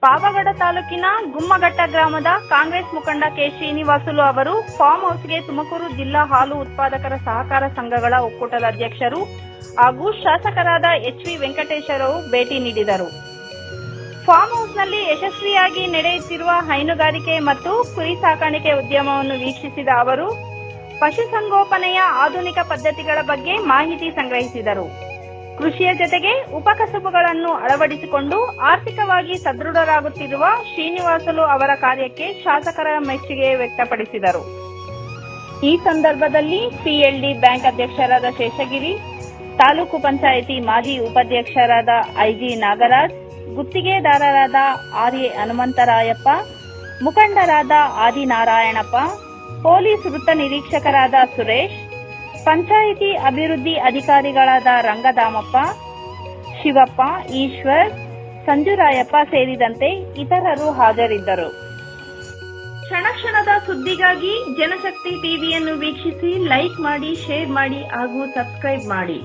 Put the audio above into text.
ಪಾವಗಡ ತಾಲೂಕಿನ ಗುಮ್ಮಘಟ್ಟ ಗ್ರಾಮದ ಕಾಂಗ್ರೆಸ್ ಮುಖಂಡ ಕೆ. ಶ್ರೀನಿವಾಸುಲು ಅವರು ಫಾರ್ಮ್ ಹೌಸ್ಗೆ ತುಮಕೂರು ಜಿಲ್ಲಾ ಹಾಲು ಉತ್ಪಾದಕರ ಸಹಕಾರ ಸಂಘಗಳ ಒಕ್ಕೂಟದ ಅಧ್ಯಕ್ಷರು ಹಾಗೂ ಶಾಸಕರಾದ ಎಚ್. ವಿ. ವೆಂಕಟೇಶರವರು ಭೇಟಿ ನೀಡಿದರು. ಫಾರ್ಮ್ ಹೌಸ್ನಲ್ಲಿ ಯಶಸ್ವಿಯಾಗಿ ನಡೆಯುತ್ತಿರುವ ಹೈನುಗಾರಿಕೆ ಮತ್ತು ಕುರಿ ಸಾಕಾಣಿಕೆ ಉದ್ಯಮವನ್ನು ವೀಕ್ಷಿಸಿದ ಅವರು ಪಶುಸಂಗೋಪನೆಯ ಆಧುನಿಕ ಪದ್ಧತಿಗಳ ಬಗ್ಗೆ ಮಾಹಿತಿ ಸಂಗ್ರಹಿಸಿದರು. ಕೃಷಿಯ ಜೊತೆಗೆ ಉಪಕಸಬುಗಳನ್ನು ಅಳವಡಿಸಿಕೊಂಡು ಆರ್ಥಿಕವಾಗಿ ಸದೃಢರಾಗುತ್ತಿರುವ ಶ್ರೀನಿವಾಸುಲು ಅವರ ಕಾರ್ಯಕ್ಕೆ ಶಾಸಕರ ಮೆಚ್ಚುಗೆ ವ್ಯಕ್ತಪಡಿಸಿದರು. ಈ ಸಂದರ್ಭದಲ್ಲಿ ಪಿಎಲ್ಡಿ ಬ್ಯಾಂಕ್ ಅಧ್ಯಕ್ಷರಾದ ಶೇಷಗಿರಿ, ತಾಲೂಕು ಪಂಚಾಯಿತಿ ಮಾಜಿ ಉಪಾಧ್ಯಕ್ಷರಾದ ಐಜಿ ನಾಗರಾಜ್, ಗುತ್ತಿಗೆದಾರರಾದ ಆರ್ಎ ಹನುಮಂತರಾಯಪ್ಪ, ಮುಖಂಡರಾದ ಆದಿನಾರಾಯಣಪ್ಪ, ಪೊಲೀಸ್ ವೃತ್ತ ನಿರೀಕ್ಷಕರಾದ ಸುರೇಶ್, ಪಂಚಾಯಿತಿ ಅಭಿವೃದ್ಧಿ ಅಧಿಕಾರಿಗಳಾದ ರಂಗದಾಮಪ್ಪ, ಶಿವಪ್ಪ, ಈಶ್ವರ್, ಸಂಜುರಾಯಪ್ಪ ಸೇರಿದಂತೆ ಇತರರು ಹಾಜರಿದ್ದರು. ಕ್ಷಣ ಕ್ಷಣದ ಸುದ್ದಿಗಾಗಿ ಜನಶಕ್ತಿ ಟಿವಿಯನ್ನು ವೀಕ್ಷಿಸಿ, ಲೈಕ್ ಮಾಡಿ, ಶೇರ್ ಮಾಡಿ ಹಾಗೂ ಸಬ್ಸ್ಕ್ರೈಬ್ ಮಾಡಿ.